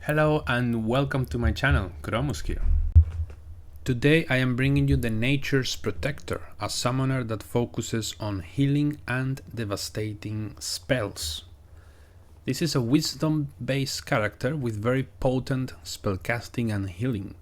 Hello and welcome to my channel, Kromus here. Today I am bringing you the Nature's Protector, a summoner that focuses on healing and devastating spells. This is a wisdom-based character with very potent spellcasting and healing.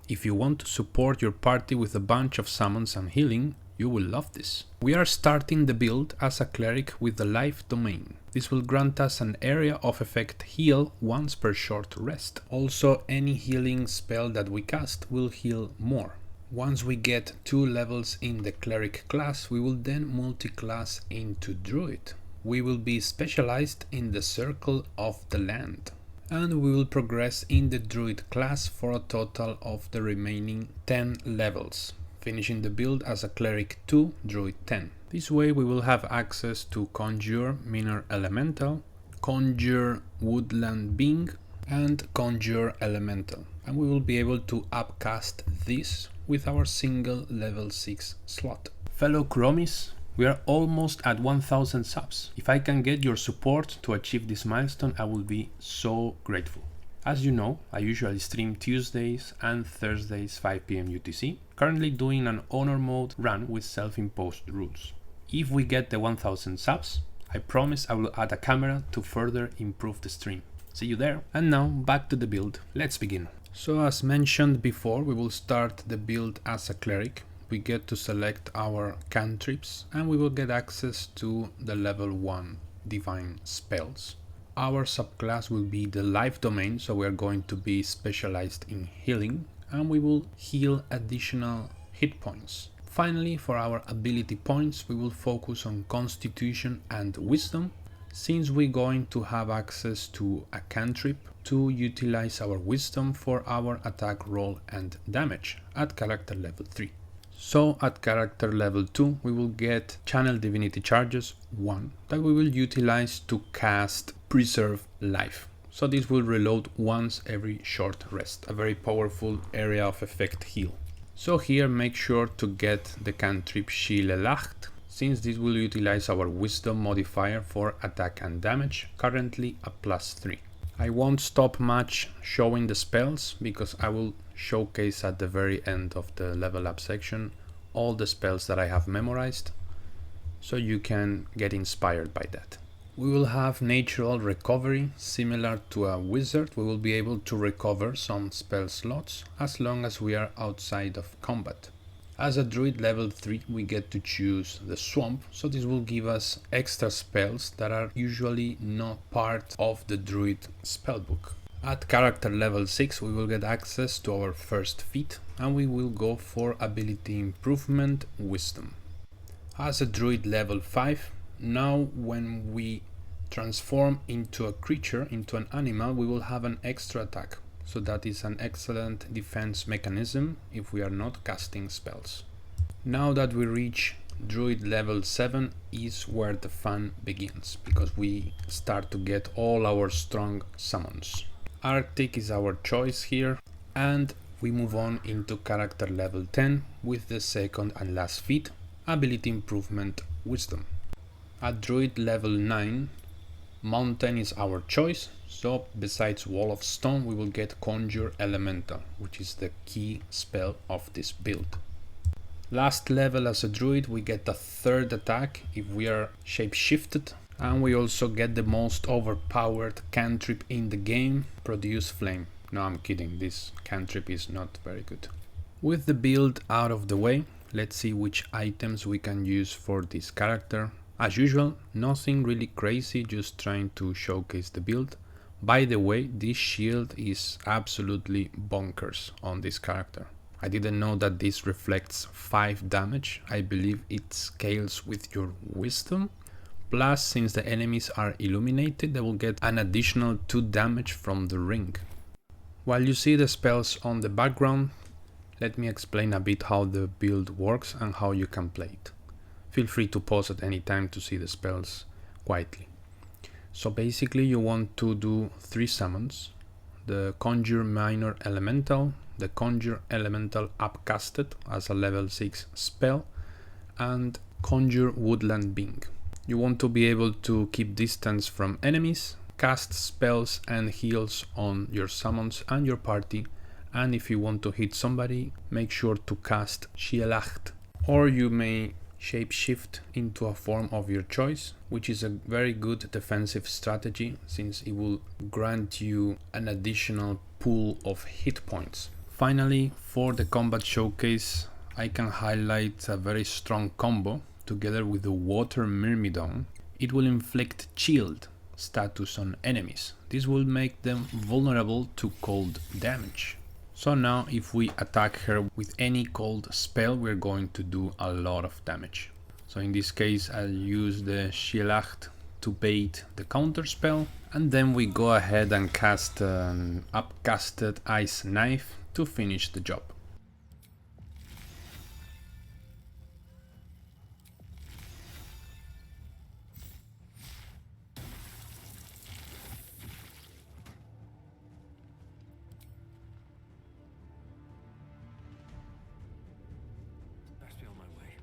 If you want to support your party with a bunch of summons and healing, you will love this. We are starting the build as a cleric with the life domain. This will grant us an area of effect heal once per short rest. Also, any healing spell that we cast will heal more. Once we get 2 levels in the cleric class, we will then multi-class into druid. We will be specialized in the circle of the land. And we will progress in the druid class for a total of the remaining 10 levels, finishing the build as a cleric 2, druid 10. This way we will have access to conjure minor elemental, conjure woodland being, and conjure elemental. And we will be able to upcast this with our single level 6 slot. Fellow Chromis, we are almost at 1000 subs. If I can get your support to achieve this milestone, I will be so grateful. As you know, I usually stream Tuesdays and Thursdays 5 PM UTC, currently doing an honor mode run with self-imposed rules. If we get the 1000 subs, I promise I will add a camera to further improve the stream. See you there. And now back to the build. Let's begin. So as mentioned before, we will start the build as a cleric. We get to select our cantrips and we will get access to the level 1 divine spells. Our subclass will be the life domain, so we are going to be specialized in healing and we will heal additional hit points. Finally, for our ability points, we will focus on constitution and wisdom, since we're going to have access to a cantrip to utilize our wisdom for our attack roll and damage at character level 3. So at character level 2 we will get channel divinity charges 1 that we will utilize to cast preserve life. So this will reload once every short rest, a very powerful area of effect heal. So here make sure to get the cantrip Lacht, since this will utilize our wisdom modifier for attack and damage, currently a +3. I won't stop much showing the spells because I will showcase at the very end of the level up section all the spells that I have memorized, so you can get inspired by that. We will have natural recovery similar to a wizard. We will be able to recover some spell slots as long as we are outside of combat. As a druid level 3 we get to choose the swamp, so this will give us extra spells that are usually not part of the druid spellbook. At character level 6 we will get access to our first feat and we will go for ability improvement wisdom. As a druid level 5, now when we transform into a creature, into an animal, we will have an extra attack. So that is an excellent defense mechanism if we are not casting spells. Now that we reach druid level 7 is where the fun begins, because we start to get all our strong summons. Arctic is our choice here, and we move on into character level 10 with the second and last feat, ability improvement wisdom. At druid level 9, mountain is our choice, so besides wall of stone we will get conjure elemental, which is the key spell of this build. Last level as a druid we get the third attack if we are shape-shifted, and we also get the most overpowered cantrip in the game, produce flame. No, I'm kidding, this cantrip is not very good. With the build out of the way, let's see which items we can use for this character. As usual, nothing really crazy, just trying to showcase the build. By the way, this shield is absolutely bonkers on this character. I didn't know that this reflects 5 damage. I believe it scales with your wisdom. Plus, since the enemies are illuminated, they will get an additional 2 damage from the ring. While you see the spells on the background, let me explain a bit how the build works and how you can play it. Feel free to pause at any time to see the spells quietly. So basically you want to do 3 summons: the conjure minor elemental, the conjure elemental upcasted as a level 6 spell, and conjure woodland being. You want to be able to keep distance from enemies cast spells and heals on your summons and your party, and if you want to hit somebody, make sure to cast Shielacht, or you may shapeshift into a form of your choice, which is a very good defensive strategy since it will grant you an additional pool of hit points. Finally, for the combat showcase, I can highlight a very strong combo together with the Water Myrmidon. It will inflict Shield status on enemies. This will make them vulnerable to cold damage. So now if we attack her with any cold spell, we're going to do a lot of damage. So in this case, I'll use the Shielacht to bait the counter spell, and then we go ahead and cast an upcasted Ice Knife to finish the job. Best be on my way.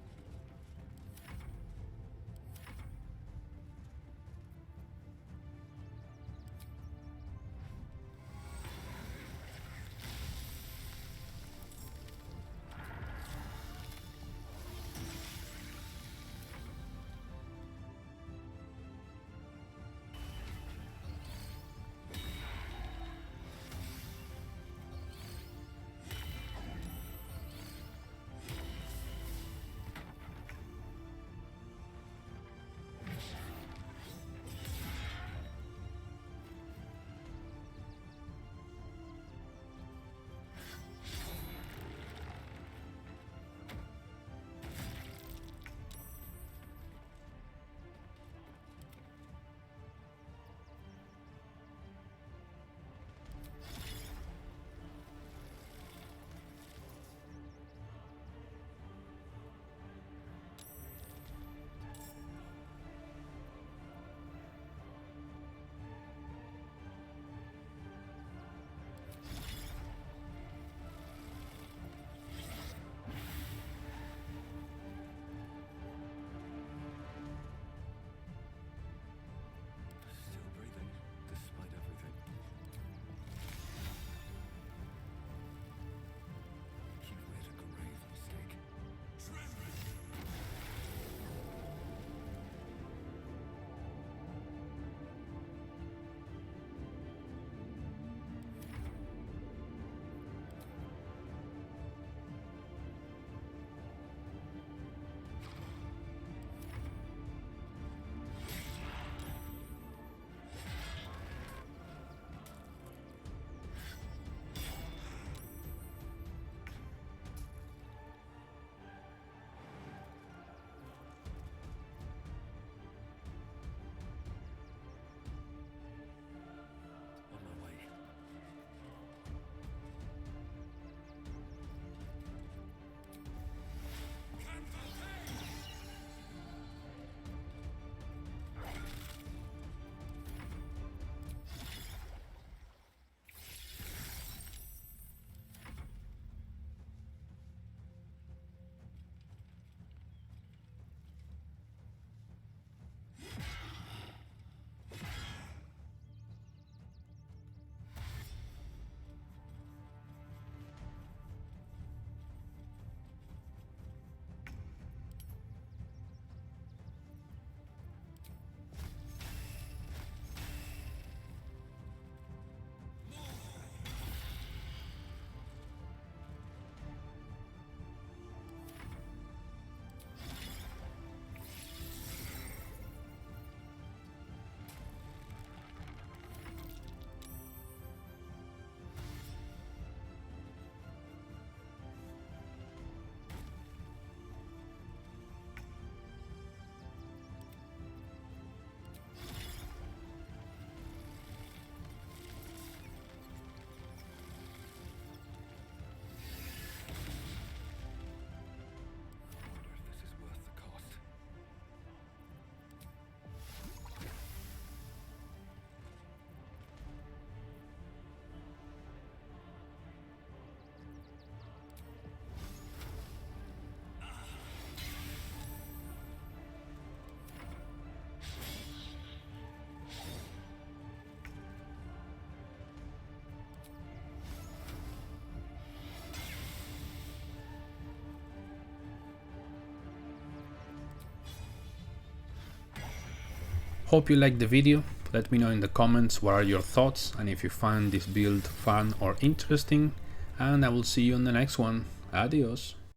Hope you liked the video. Let me know in the comments what are your thoughts and if you find this build fun or interesting, and I will see you on the next one. Adios.